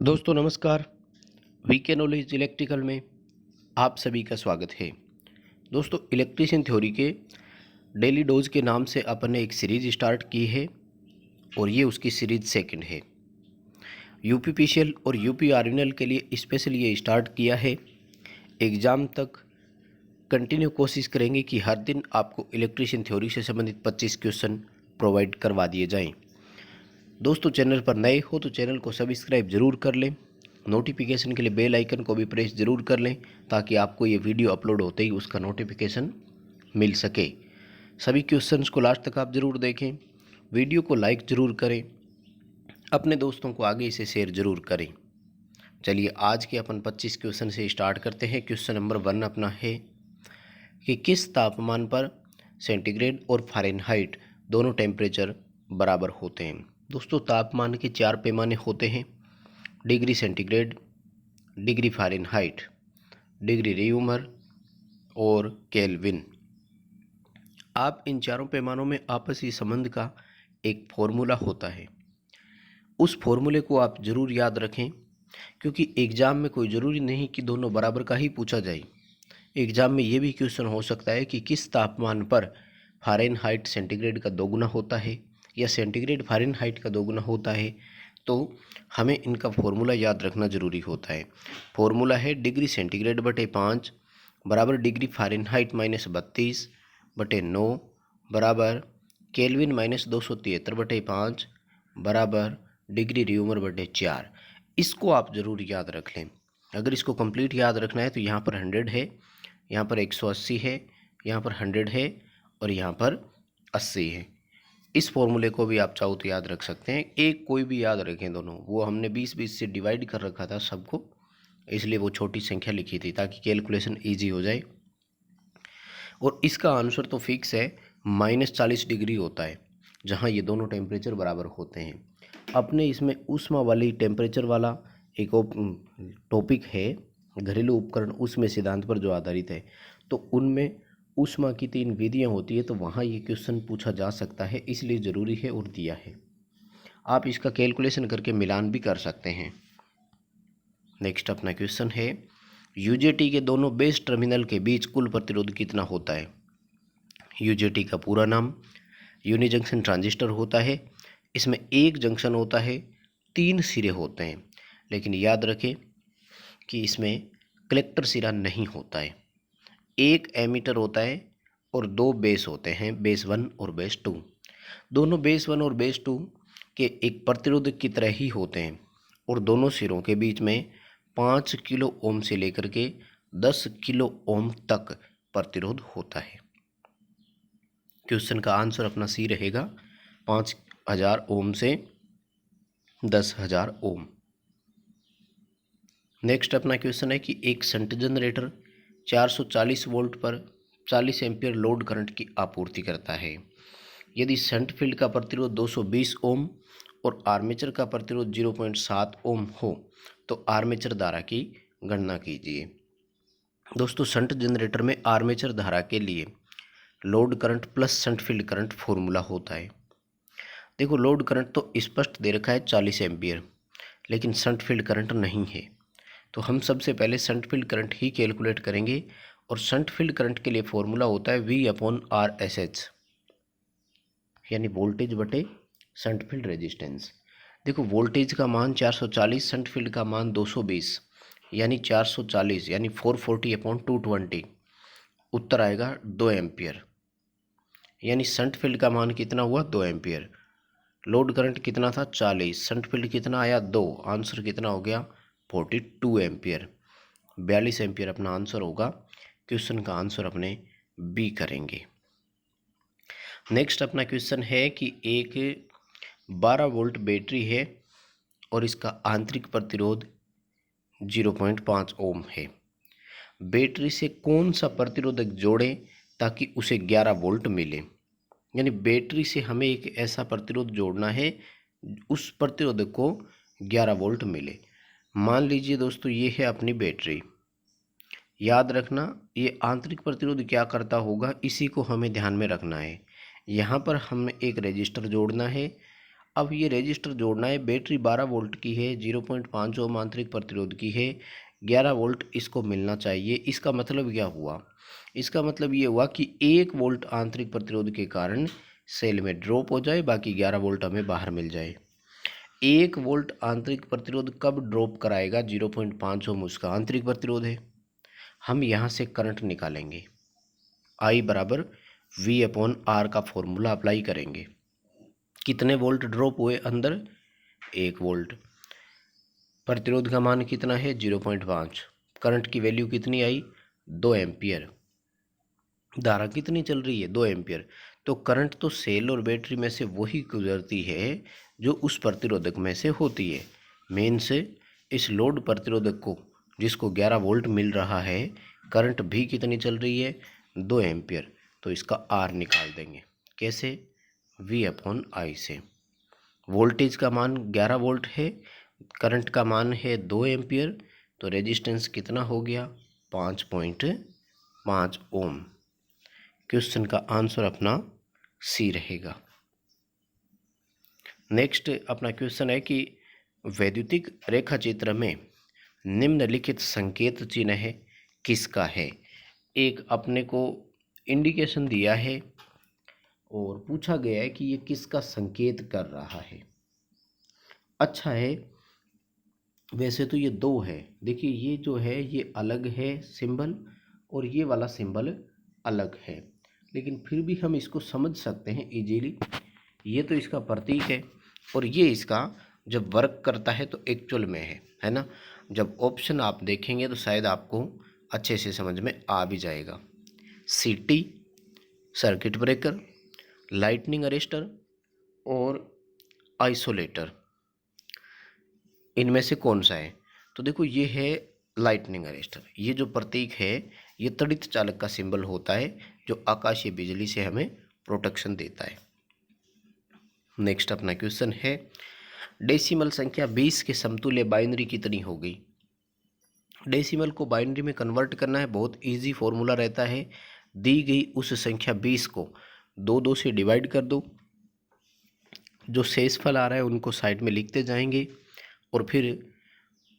दोस्तों नमस्कार। VK knowledge electrical में आप सभी का स्वागत है। दोस्तों इलेक्ट्रिशियन थ्योरी के डेली डोज के नाम से अपन ने एक सीरीज स्टार्ट की है और ये उसकी सीरीज सेकंड है। यूपीपीसीएल और यूपी आरएनएल के लिए स्पेशल ये स्टार्ट किया है। एग्ज़ाम तक कंटिन्यू कोशिश करेंगे कि हर दिन आपको इलेक्ट्रिशियन थ्योरी से संबंधित 25 क्वेश्चन प्रोवाइड करवा दिए जाएँ। दोस्तों चैनल पर नए हो तो चैनल को सब्सक्राइब ज़रूर कर लें, नोटिफिकेशन के लिए बेल आइकन को भी प्रेस ज़रूर कर लें ताकि आपको ये वीडियो अपलोड होते ही उसका नोटिफिकेशन मिल सके। सभी क्वेश्चंस को लास्ट तक आप ज़रूर देखें, वीडियो को लाइक ज़रूर करें, अपने दोस्तों को आगे इसे शेयर ज़रूर करें। चलिए आज के अपन 25 क्वेश्चन से स्टार्ट करते हैं। क्वेश्चन नंबर 1 अपना है कि किस तापमान पर सेंटीग्रेड और फ़ारेनहाइट दोनों टेम्परेचर बराबर होते हैं। दोस्तों तापमान के 4 पैमाने होते हैं: degree centigrade, degree Fahrenheit, degree Reaumur और केल्विन। आप इन चारों पैमानों में आपसी संबंध का एक फॉर्मूला होता है, उस फॉर्मूले को आप ज़रूर याद रखें क्योंकि एग्ज़ाम में कोई ज़रूरी नहीं कि दोनों बराबर का ही पूछा जाए। एग्ज़ाम में ये भी क्वेश्चन हो सकता है कि किस तापमान पर फ़ारेनहाइट सेंटीग्रेड का दोगुना होता है या सेंटीग्रेड फ़ारेनहाइट का दोगुना होता है, तो हमें इनका फॉर्मूला याद रखना ज़रूरी होता है। फॉर्मूला है डिग्री सेंटीग्रेड बटे 5 बराबर डिग्री फ़ारेनहाइट माइनस 32 बटे 9 बराबर केल्विन माइनस 273 बटे 5 बराबर डिग्री रियूमर बटे 4। इसको आप ज़रूर याद रख लें। अगर इसको कंप्लीट याद रखना है तो यहाँ पर 100 है, यहाँ पर 180 है, यहाँ पर 100 है और यहाँ पर 80 है। इस फॉर्मूले को भी आप चाहो तो याद रख सकते हैं, एक कोई भी याद रखें दोनों। वो हमने 20-20 से डिवाइड कर रखा था सबको, इसलिए वो छोटी संख्या लिखी थी ताकि कैलकुलेशन ईजी हो जाए। और इसका आंसर तो फिक्स है, -40 डिग्री होता है जहाँ ये दोनों टेम्परेचर बराबर होते हैं। अपने इसमें ऊष्मा वाली टेम्परेचर वाला एक टॉपिक है, घरेलू उपकरण उसमें सिद्धांत पर जो आधारित है, तो उनमें ऊष्मा की 3 विधियाँ होती है, तो वहाँ ये क्वेश्चन पूछा जा सकता है, इसलिए ज़रूरी है और दिया है। आप इसका कैलकुलेशन करके मिलान भी कर सकते हैं। नेक्स्ट अपना क्वेश्चन है यूजेटी के दोनों बेस टर्मिनल के बीच कुल प्रतिरोध कितना होता है। यूजेटी का पूरा नाम यूनि जंक्शन ट्रांजिस्टर होता है। इसमें एक जंक्शन होता है, 3 सिरे होते हैं, लेकिन याद रखें कि इसमें कलेक्टर सिरा नहीं होता है। एक एमीटर होता है और 2 बेस होते हैं, बेस 1 और बेस 2। दोनों बेस 1 और बेस 2 के एक प्रतिरोधक की तरह ही होते हैं और दोनों सिरों के बीच में 5 किलो ओम से लेकर के 10 किलो ओम तक प्रतिरोध होता है। क्वेश्चन का आंसर अपना सी रहेगा 5000 ओम से 10,000 ओम। नेक्स्ट अपना क्वेश्चन है कि एक शंट जनरेटर 440 वोल्ट पर 40 एम्पियर लोड करंट की आपूर्ति करता है। यदि शंट फील्ड का प्रतिरोध 220 ओम और आर्मेचर का प्रतिरोध 0.7 ओम हो तो आर्मेचर धारा की गणना कीजिए। दोस्तों शंट जनरेटर में आर्मेचर धारा के लिए load current plus shunt field current formula होता है। देखो लोड करंट तो स्पष्ट दे रखा है 40 एम्पियर, लेकिन शंट फील्ड करंट नहीं है, तो हम सबसे पहले शंट फील्ड करंट ही कैलकुलेट करेंगे और शंट फील्ड करंट के लिए फॉर्मूला होता है V/RSH, यानी वोल्टेज बटे शंट फील्ड रेजिस्टेंस। देखो वोल्टेज का मान 440, शंट फील्ड का मान 220, यानी 440 यानी 440/220, उत्तर आएगा 2 एम्पियर। यानी शंट फील्ड का मान कितना हुआ 2 एम्पियर। लोड करंट कितना था 40, शंट फील्ड कितना आया 2, आंसर कितना हो गया 42 एम्पियर। 42 एम्पियर अपना आंसर होगा। क्वेश्चन का आंसर अपने बी करेंगे। नेक्स्ट अपना क्वेश्चन है कि एक 12 वोल्ट बैटरी है और इसका आंतरिक प्रतिरोध 0.5 ओम है। बैटरी से कौन सा प्रतिरोधक जोड़ें ताकि उसे 11 वोल्ट मिले। यानी बैटरी से हमें एक ऐसा प्रतिरोध जोड़ना है उस प्रतिरोधक को 11 वोल्ट मिले। मान लीजिए दोस्तों ये है अपनी बैटरी। याद रखना ये आंतरिक प्रतिरोध क्या करता होगा, इसी को हमें ध्यान में रखना है। यहाँ पर हमें एक रेजिस्टर जोड़ना है, अब ये रेजिस्टर जोड़ना है। बैटरी 12 वोल्ट की है, 0.5 ओम आंतरिक प्रतिरोध की है, 11 वोल्ट इसको मिलना चाहिए। इसका मतलब क्या हुआ? इसका मतलब ये हुआ कि 1 वोल्ट आंतरिक प्रतिरोध के कारण सेल में ड्रॉप हो जाए, बाकी 11 वोल्ट हमें बाहर मिल जाए। 1 वोल्ट आंतरिक प्रतिरोध कब ड्रॉप कराएगा? 0.5 ओम उसका आंतरिक प्रतिरोध है। हम यहाँ से करंट निकालेंगे, I बराबर V/R का फॉर्मूला अप्लाई करेंगे। कितने वोल्ट ड्रॉप हुए अंदर? 1 वोल्ट। प्रतिरोध का मान कितना है? 0.5। करंट की वैल्यू कितनी आई? 2 एम्पियर। धारा कितनी चल रही है? 2 एम्पियर। तो करंट तो सेल और बैटरी में से वही गुजरती है जो उस प्रतिरोधक में से होती है। मेन से इस लोड प्रतिरोधक को, जिसको 11 वोल्ट मिल रहा है, करंट भी कितनी चल रही है? 2 एम्पियर। तो इसका आर निकाल देंगे। कैसे? V/I से। वोल्टेज का मान 11 वोल्ट है, करंट का मान है 2 एम्पियर, तो रेजिस्टेंस कितना हो गया? 5.5 ओम। क्वेश्चन का आंसर अपना सी रहेगा। नेक्स्ट अपना क्वेश्चन है कि वैद्युतिक रेखा चित्र में निम्नलिखित संकेत चिन्ह किसका है? एक अपने को इंडिकेशन दिया है और पूछा गया है कि ये किसका संकेत कर रहा है। अच्छा है, वैसे तो ये दो है। देखिए ये जो है ये अलग है सिंबल, और ये वाला सिंबल अलग है, लेकिन फिर भी हम इसको समझ सकते हैं इजीली। ये तो इसका प्रतीक है, और ये इसका जब वर्क करता है तो एक्चुअल में है ना। जब ऑप्शन आप देखेंगे तो शायद आपको अच्छे से समझ में आ भी जाएगा। CT circuit breaker, lightning arrester और आइसोलेटर, इनमें से कौन सा है? तो देखो ये है लाइटनिंग अरेस्टर। ये जो प्रतीक है ये तड़ित चालक का सिंबल होता है जो आकाशीय बिजली से हमें प्रोटेक्शन देता है। नेक्स्ट अपना क्वेश्चन है, डेसिमल संख्या 20 के समतुल्य बाइनरी कितनी होगी? डेसिमल को बाइनरी में कन्वर्ट करना है, बहुत इजी फॉर्मूला रहता है। दी गई उस संख्या 20 को 2 से डिवाइड कर दो, जो शेषफल आ रहा है उनको साइड में लिखते जाएंगे, और फिर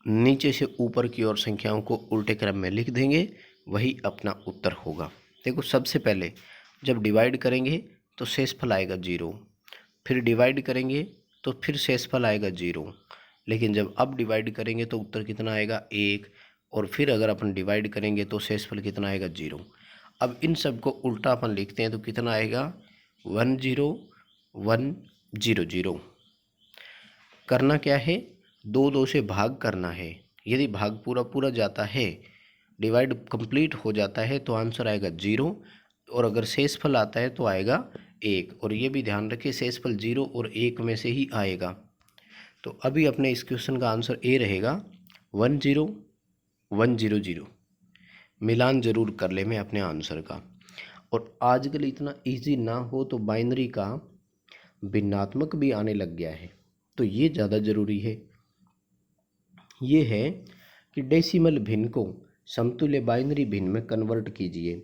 नीचे से ऊपर की ओर संख्याओं को उल्टे क्रम में लिख देंगे, वही अपना उत्तर होगा। देखो सबसे पहले जब डिवाइड करेंगे तो शेषफल आएगा 0, फिर डिवाइड करेंगे तो फिर शेषफल आएगा 0, लेकिन जब अब डिवाइड करेंगे तो उत्तर कितना आएगा? 1, और फिर अगर अपन डिवाइड करेंगे तो शेषफल कितना आएगा? 0। अब इन सब को उल्टा अपन लिखते हैं तो कितना आएगा? 10100। करना क्या है? 2 से भाग करना है। यदि भाग पूरा पूरा जाता है, डिवाइड कंप्लीट हो जाता है, तो आंसर आएगा 0, और अगर शेषफल आता है तो आएगा 1। और ये भी ध्यान रखिए शेषफल 0 और 1 में से ही आएगा। तो अभी अपने इस क्वेश्चन का आंसर ए रहेगा 10100। मिलान जरूर कर ले मैं अपने आंसर का। और आजकल इतना इजी ना हो तो बाइनरी का भिन्नात्मक भी आने लग गया है, तो ये ज़्यादा ज़रूरी है। ये है कि डेसिमल भिन्न को समतुल्य बाइनरी भिन्न में कन्वर्ट कीजिए।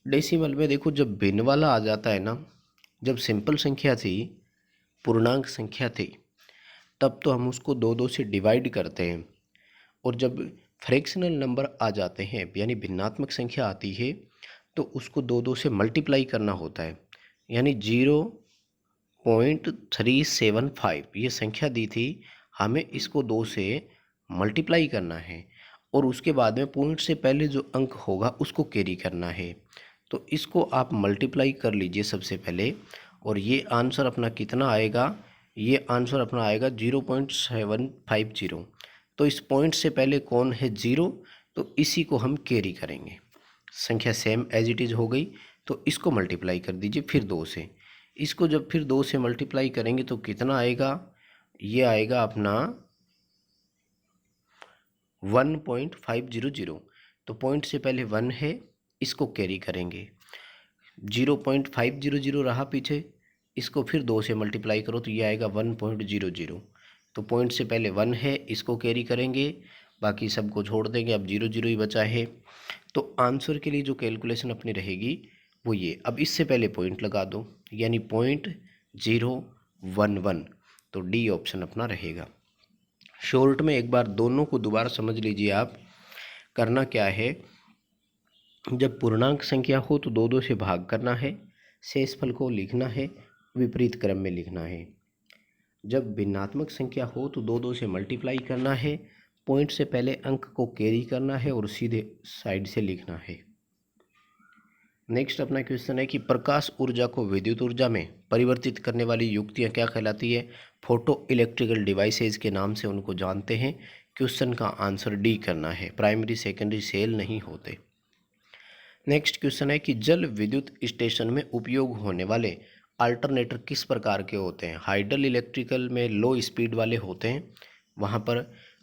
डेसिमल में देखो जब भिन्न वाला आ जाता है ना, जब सिंपल संख्या थी, पूर्णांक संख्या थी, तब तो हम उसको 2 से डिवाइड करते हैं, और जब फ्रैक्शनल नंबर आ जाते हैं यानी भिन्नात्मक संख्या आती है तो उसको 2 से मल्टीप्लाई करना होता है। यानी 0.375 ये संख्या दी थी, हमें इसको 2 से मल्टीप्लाई करना है, और उसके बाद में पॉइंट से पहले जो अंक होगा उसको कैरी करना है। तो इसको आप मल्टीप्लाई कर लीजिए सबसे पहले, और ये आंसर अपना कितना आएगा? ये आंसर अपना आएगा 0.750। तो इस पॉइंट से पहले कौन है? 0, तो इसी को हम कैरी करेंगे। संख्या सेम एज इट इज़ हो गई, तो इसको मल्टीप्लाई कर दीजिए फिर 2 से। इसको जब फिर 2 से मल्टीप्लाई करेंगे तो कितना आएगा? ये आएगा अपना 1.500। तो पॉइंट से पहले 1 है, इसको कैरी करेंगे, 0.500 रहा पीछे, इसको फिर 2 से मल्टीप्लाई करो तो ये आएगा 1.00। तो पॉइंट से पहले 1 है, इसको कैरी करेंगे, बाकी सबको छोड़ देंगे, अब 0 ही बचा है। तो आंसर के लिए जो कैलकुलेशन अपनी रहेगी वो ये। अब इससे पहले पॉइंट लगा दो, यानी 0.0 11। तो डी ऑप्शन अपना रहेगा। शॉर्ट में एक बार दोनों को दोबारा समझ लीजिए आप। करना क्या है, जब पूर्णांक संख्या हो तो दो दो से भाग करना है, शेषफल को लिखना है, विपरीत क्रम में लिखना है। जब भिन्नात्मक संख्या हो तो दो दो से मल्टीप्लाई करना है, पॉइंट से पहले अंक को कैरी करना है और सीधे साइड से लिखना है। नेक्स्ट अपना क्वेश्चन है कि प्रकाश ऊर्जा को विद्युत ऊर्जा में परिवर्तित करने वाली युक्तियाँ क्या कहलाती है? फोटो इलेक्ट्रिकल डिवाइसेज के नाम से उनको जानते हैं। क्वेश्चन का आंसर डी करना है, प्राइमरी सेकेंडरी सेल नहीं होते। नेक्स्ट क्वेश्चन है कि जल विद्युत स्टेशन में उपयोग होने वाले अल्टरनेटर किस प्रकार के होते हैं? हाइडल इलेक्ट्रिकल में लो स्पीड वाले होते हैं, वहाँ पर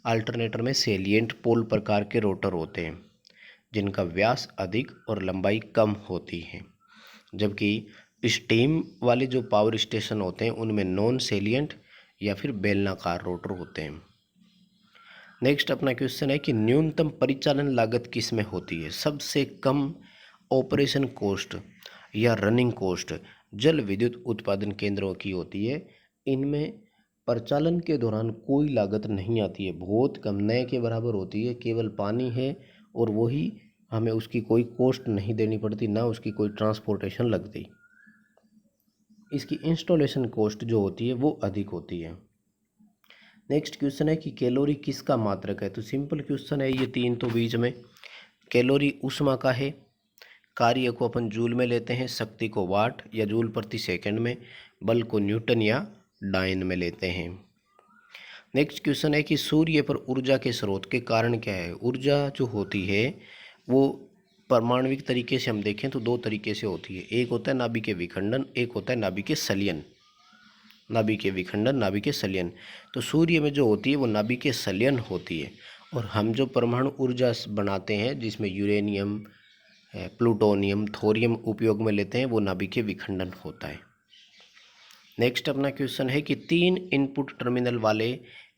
अल्टरनेटर में सेलिएंट पोल प्रकार के रोटर होते हैं जिनका व्यास अधिक और लंबाई कम होती है। जबकि स्टीम वाले जो पावर स्टेशन होते हैं उनमें नॉन सेलिएंट या फिर बेलनाकार रोटर होते हैं। नेक्स्ट अपना क्वेश्चन है कि न्यूनतम परिचालन लागत किस में होती है? सबसे कम ऑपरेशन कॉस्ट या रनिंग कॉस्ट जल विद्युत उत्पादन केंद्रों की होती है। इनमें परिचालन के दौरान कोई लागत नहीं आती है, बहुत कम, नए के बराबर होती है, केवल पानी है और वही हमें उसकी कोई कॉस्ट नहीं देनी पड़ती, ना उसकी कोई ट्रांसपोर्टेशन लगती। इसकी इंस्टॉलेशन कॉस्ट जो होती है वो अधिक होती है। नेक्स्ट क्वेश्चन है कि कैलोरी किसका मात्रक है? तो सिंपल क्वेश्चन है ये तीन तो बीच में। कैलोरी ऊष्मा का है, कार्य को अपन जूल में लेते हैं, शक्ति को वाट या जूल प्रति सेकंड में, बल को न्यूटन या डायन में लेते हैं। नेक्स्ट क्वेश्चन है कि सूर्य पर ऊर्जा के स्रोत के कारण क्या है? ऊर्जा जो होती है वो परमाणविक तरीके से हम देखें तो दो तरीके से होती है, एक होता है नाभिकीय विखंडन, एक होता है नाभिकीय संलयन। नाभिकीय विखंडन, नाभिकीय संलयन। तो सूर्य में जो होती है वो नाभिकीय संलयन होती है, और हम जो परमाणु ऊर्जा बनाते हैं जिसमें यूरेनियम, प्लूटोनियम, थोरियम उपयोग में लेते हैं, वो नाभिकीय विखंडन होता है। नेक्स्ट अपना क्वेश्चन है कि 3 इनपुट टर्मिनल वाले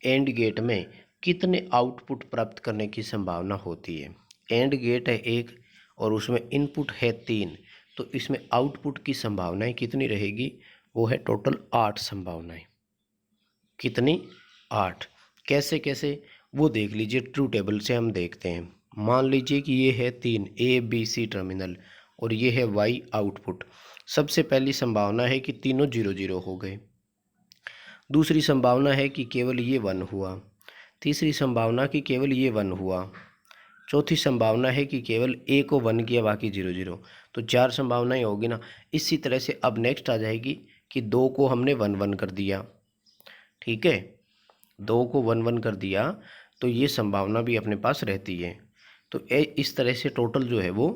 एंड गेट में कितने आउटपुट प्राप्त करने की संभावना होती है? एंड गेट है एक और उसमें इनपुट है 3, तो इसमें आउटपुट की संभावनाएं कितनी रहेगी? वो है टोटल 8 संभावनाएं। कितनी? 8। कैसे कैसे वो देख लीजिए, ट्रू टेबल से हम देखते हैं। मान लीजिए कि ये है 3 ABC टर्मिनल और ये है Y आउटपुट। सबसे पहली संभावना है कि तीनों 0 0 हो गए। दूसरी संभावना है कि केवल ये 1 हुआ। तीसरी संभावना कि केवल ये 1 हुआ। चौथी संभावना है कि केवल ए को 1 किया, बाकी 0 0। तो 4 संभावनाएं होगी ना। इसी तरह से अब नेक्स्ट आ जाएगी कि 2 को हमने 1 1 कर दिया, ठीक है, 2 को 1 1 कर दिया, तो ये संभावना भी अपने पास रहती है। तो इस तरह से टोटल जो है वो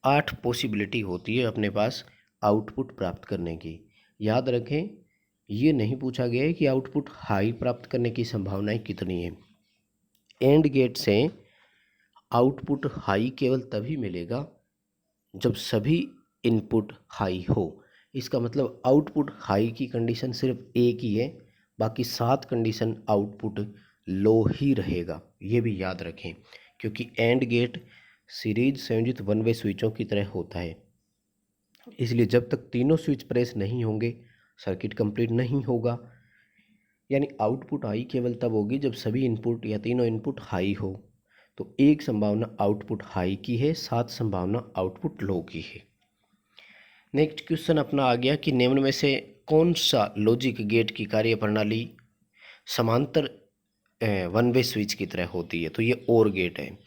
8 पॉसिबिलिटी होती है अपने पास आउटपुट प्राप्त करने की। याद रखें, ये नहीं पूछा गया है कि आउटपुट हाई प्राप्त करने की संभावनाएं कितनी है। एंड गेट से आउटपुट हाई केवल तभी मिलेगा जब सभी इनपुट हाई हो। इसका मतलब आउटपुट हाई की कंडीशन सिर्फ एक ही है, बाकी 7 कंडीशन आउटपुट लो ही रहेगा, ये भी याद रखें, क्योंकि एंड गेट सीरीज संयोजित वन वे स्विचों की तरह होता है। इसलिए जब तक तीनों स्विच प्रेस नहीं होंगे सर्किट कंप्लीट नहीं होगा। यानी आउटपुट हाई केवल तब होगी जब सभी इनपुट या तीनों इनपुट हाई हो। तो एक संभावना आउटपुट हाई की है, 7 संभावना आउटपुट लो की है। नेक्स्ट क्वेश्चन अपना आ गया कि निम्न में से कौन सा लॉजिक गेट की कार्य प्रणाली समांतर वन वे स्विच की तरह होती है? तो ये और गेट है।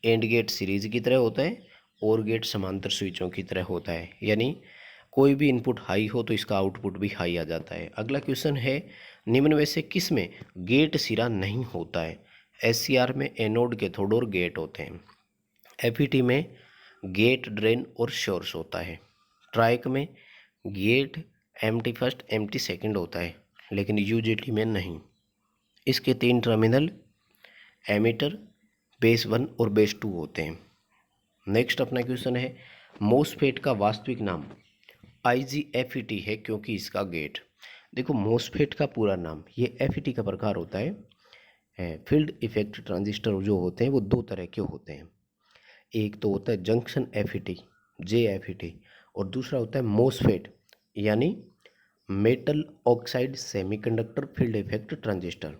एंड गेट सीरीज की तरह होता है, और गेट समांतर स्विचों की तरह होता है, यानी कोई भी इनपुट हाई हो तो इसका आउटपुट भी हाई आ जाता है। अगला क्वेश्चन है निम्न में से किस में गेट सिरा नहीं होता है? SCR में एनोड कैथोड और गेट होते हैं। FET में गेट ड्रेन और सोर्स होता है। ट्राइक में gate MT first MT second होता है, लेकिन UJT में नहीं। इसके 3 टर्मिनल एमीटर, बेस 1 और बेस 2 होते हैं। नेक्स्ट अपना क्वेश्चन है मोसफेट का वास्तविक नाम IGFET है क्योंकि इसका गेट। देखो मोसफेट का पूरा नाम, ये FET का प्रकार होता है। फील्ड इफेक्ट ट्रांजिस्टर जो होते हैं वो 2 तरह के होते हैं। एक तो होता है जंक्शन FET JFET, और दूसरा होता है मोसफेट यानी metal oxide semiconductor field effect transistor.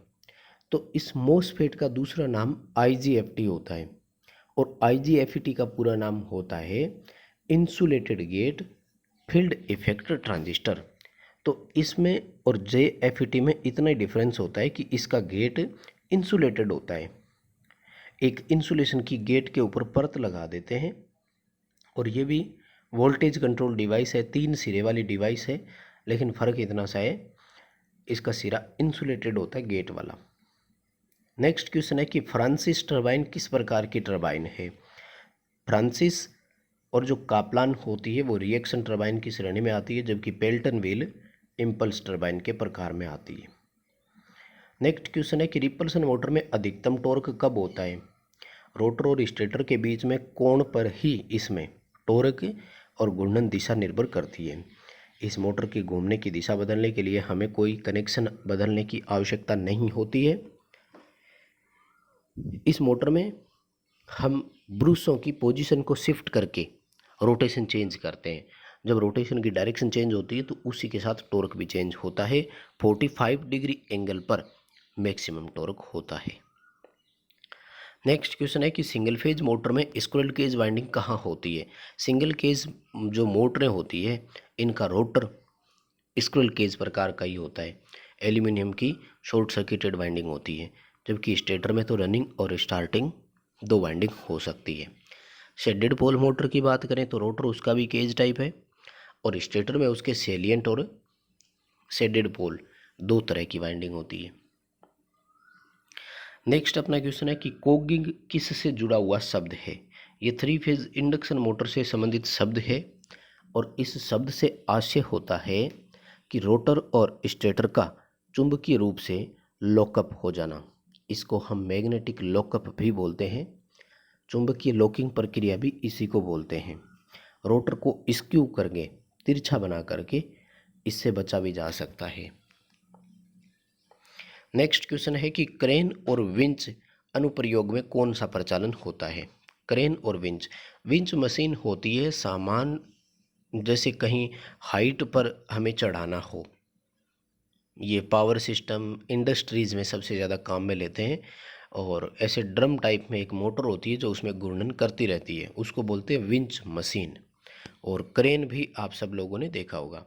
तो इस मोसफेट का दूसरा नाम IGFT होता है और IGFT का पूरा नाम होता है insulated gate field effect transistor. तो इसमें और JFET में इतना ही डिफरेंस होता है कि इसका गेट इंसुलेटेड होता है, एक इंसुलेशन की गेट के ऊपर परत लगा देते हैं और ये भी वोल्टेज कंट्रोल डिवाइस है, 3 सिरे वाली डिवाइस है, लेकिन फ़र्क इतना सा है इसका सिरा इंसुलेटेड होता है गेट वाला। नेक्स्ट क्वेश्चन है कि फ्रांसिस टरबाइन किस प्रकार की टरबाइन है। फ्रांसिस और जो कापलान होती है वो रिएक्शन टरबाइन की श्रेणी में आती है, जबकि पेल्टन व्हील इम्पल्स टरबाइन के प्रकार में आती है। नेक्स्ट क्वेश्चन है कि रिपल्सन मोटर में अधिकतम टॉर्क कब होता है। रोटर और स्टेटर के बीच में कोण पर ही इसमें टॉर्क और घूर्णन दिशा निर्भर करती है। इस मोटर के घूमने की दिशा बदलने के लिए हमें कोई कनेक्शन बदलने की आवश्यकता नहीं होती है। इस मोटर में हम ब्रूसों की पोजीशन को शिफ्ट करके रोटेशन चेंज करते हैं। जब रोटेशन की डायरेक्शन चेंज होती है तो उसी के साथ टॉर्क भी चेंज होता है। 45 डिग्री एंगल पर मैक्सिमम टॉर्क होता है। नेक्स्ट क्वेश्चन है कि सिंगल फेज मोटर में स्क्विरल केज वाइंडिंग कहाँ होती है। सिंगल केज जो मोटरें होती है इनका रोटर स्क्विरल केज प्रकार का ही होता है। एल्यूमिनियम की शॉर्ट सर्किटेड वाइंडिंग होती है, जबकि स्टेटर में तो रनिंग और स्टार्टिंग 2 वाइंडिंग हो सकती है। शेडेड पोल मोटर की बात करें तो रोटर उसका भी केज टाइप है और स्टेटर में उसके सेलिएंट और शेडेड पोल 2 तरह की वाइंडिंग होती है। नेक्स्ट अपना क्वेश्चन है कि कोगिंग किस से जुड़ा हुआ शब्द है। ये 3 फेज इंडक्शन मोटर से संबंधित शब्द है और इस शब्द से आशय होता है कि रोटर और स्टेटर का चुंबकीय रूप से लॉकअप हो जाना। इसको हम मैग्नेटिक लॉकअप भी बोलते हैं। चुंबकीय लॉकिंग प्रक्रिया भी इसी को बोलते हैं। रोटर को स्क्यू करके तिरछा बना करके इससे बचा भी जा सकता है। नेक्स्ट क्वेश्चन है कि क्रेन और विंच अनुप्रयोग में कौन सा प्रचालन होता है। क्रेन और विंच, विंच मशीन होती है सामान जैसे कहीं हाइट पर हमें चढ़ाना हो। ये पावर सिस्टम इंडस्ट्रीज़ में सबसे ज़्यादा काम में लेते हैं और ऐसे ड्रम टाइप में एक मोटर होती है जो उसमें घूर्णन करती रहती है, उसको बोलते हैं विंच मशीन। और क्रेन भी आप सब लोगों ने देखा होगा।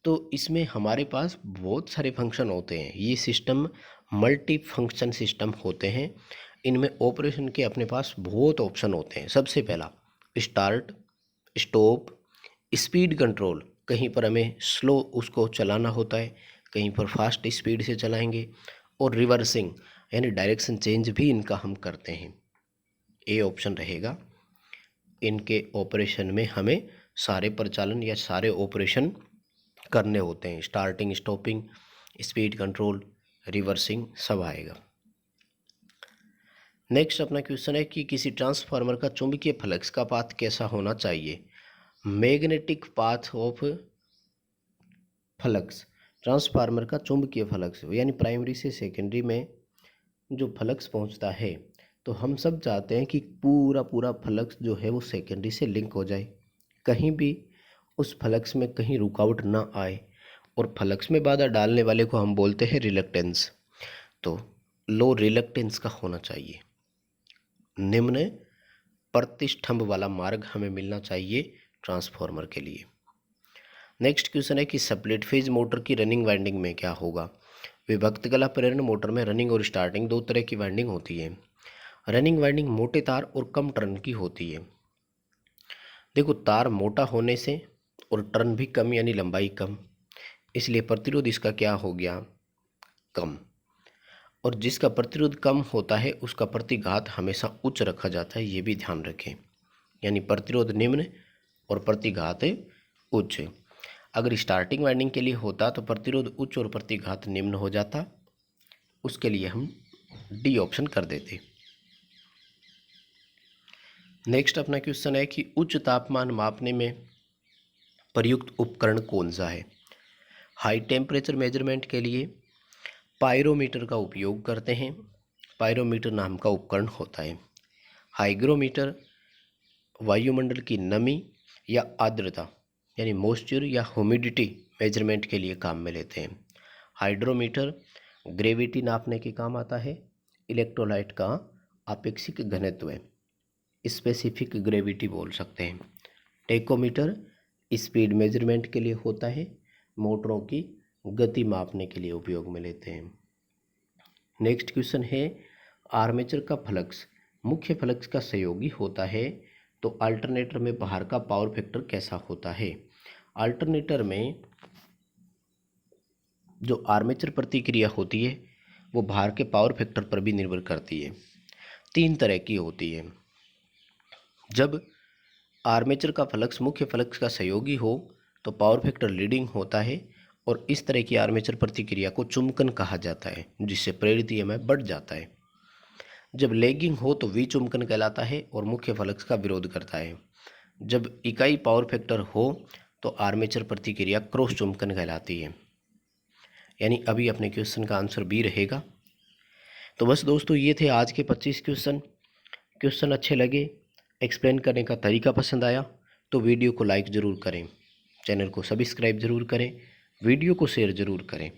तो इसमें हमारे पास बहुत सारे फंक्शन होते हैं। ये सिस्टम मल्टी फंक्शन सिस्टम होते हैं। इनमें ऑपरेशन के अपने पास बहुत ऑप्शन होते हैं। सबसे पहला स्टार्ट, स्टॉप, स्पीड कंट्रोल। कहीं पर हमें स्लो उसको चलाना होता है, कहीं पर फास्ट स्पीड से चलाएंगे। और रिवर्सिंग यानी डायरेक्शन चेंज भी इनका हम करते हैं। ए ऑप्शन रहेगा। इनके ऑपरेशन में हमें सारे प्रचालन या सारे ऑपरेशन करने होते हैं। Starting, stopping, speed control, reversing सब आएगा। नेक्स्ट अपना क्वेश्चन है कि किसी ट्रांसफार्मर का चुंबकीय फ्लक्स का पाथ कैसा होना चाहिए। Magnetic path of flux, transformer का चुंबकीय फ्लक्स यानी प्राइमरी से सेकेंडरी में जो फ्लक्स पहुंचता है, तो हम सब चाहते हैं कि पूरा पूरा फ्लक्स जो है वो सेकेंडरी से लिंक हो जाए, कहीं भी उस फ्लक्स में कहीं रुकावट ना आए। और फ्लक्स में बाधा डालने वाले को हम बोलते हैं रिलक्टेंस। तो लो रिलक्टेंस का होना चाहिए। निम्न प्रतिष्ठंभ वाला मार्ग हमें मिलना चाहिए ट्रांसफार्मर के लिए। नेक्स्ट क्वेश्चन है कि स्प्लिट फेज मोटर की रनिंग वाइंडिंग में क्या होगा। विभक्त कला प्रेरण मोटर में रनिंग और स्टार्टिंग 2 तरह की वाइंडिंग होती है। रनिंग वाइंडिंग मोटे तार और कम टर्न की होती है। देखो, तार मोटा होने से और टर्न भी कम यानी लंबाई कम, इसलिए प्रतिरोध इसका क्या हो गया, कम। और जिसका प्रतिरोध कम होता है उसका प्रतिघात हमेशा उच्च रखा जाता है, ये भी ध्यान रखें। यानी प्रतिरोध निम्न और प्रतिघात उच्च। अगर स्टार्टिंग वाइंडिंग के लिए होता तो प्रतिरोध उच्च और प्रतिघात निम्न हो जाता, उसके लिए हम डी ऑप्शन कर देते। नेक्स्ट अपना क्वेश्चन है कि उच्च तापमान मापने में प्रयुक्त उपकरण कौन सा है। हाई टेम्परेचर मेजरमेंट के लिए पायरोमीटर का उपयोग करते हैं। पायरोमीटर नाम का उपकरण होता है। हाइग्रोमीटर वायुमंडल की नमी या आर्द्रता यानी मॉइस्चर या ह्यूमिडिटी मेजरमेंट के लिए काम में लेते हैं। हाइड्रोमीटर ग्रेविटी नापने के काम आता है। इलेक्ट्रोलाइट का आपेक्षिक घनत्व स्पेसिफिक ग्रेविटी बोल सकते हैं। टेकोमीटर स्पीड मेजरमेंट के लिए होता है। मोटरों की गति मापने के लिए उपयोग में लेते हैं। नेक्स्ट क्वेश्चन है, आर्मेचर का फ्लक्स मुख्य फ्लक्स का सहयोगी होता है तो अल्टरनेटर में बाहर का पावर फैक्टर कैसा होता है। अल्टरनेटर में जो आर्मेचर प्रतिक्रिया होती है वो बाहर के पावर फैक्टर पर भी निर्भर करती है। 3 तरह की होती है। जब आर्मेचर का फ्लक्स मुख्य फ्लक्स का सहयोगी हो तो पावर फैक्टर लीडिंग होता है और इस तरह की आर्मेचर प्रतिक्रिया को चुंबकन कहा जाता है, जिससे प्रेरित ईएमएफ बढ़ जाता है। जब लैगिंग हो तो विचुंबकन कहलाता है और मुख्य फ्लक्स का विरोध करता है। जब इकाई पावर फैक्टर हो तो आर्मेचर प्रतिक्रिया क्रॉस चुंबकन कहलाती है। यानी अभी अपने क्वेश्चन का आंसर बी रहेगा। तो बस दोस्तों, ये थे आज के 25 क्वेश्चन। क्वेश्चन अच्छे लगे, एक्सप्लेन करने का तरीका पसंद आया तो वीडियो को लाइक ज़रूर करें, चैनल को सब्सक्राइब ज़रूर करें, वीडियो को शेयर ज़रूर करें।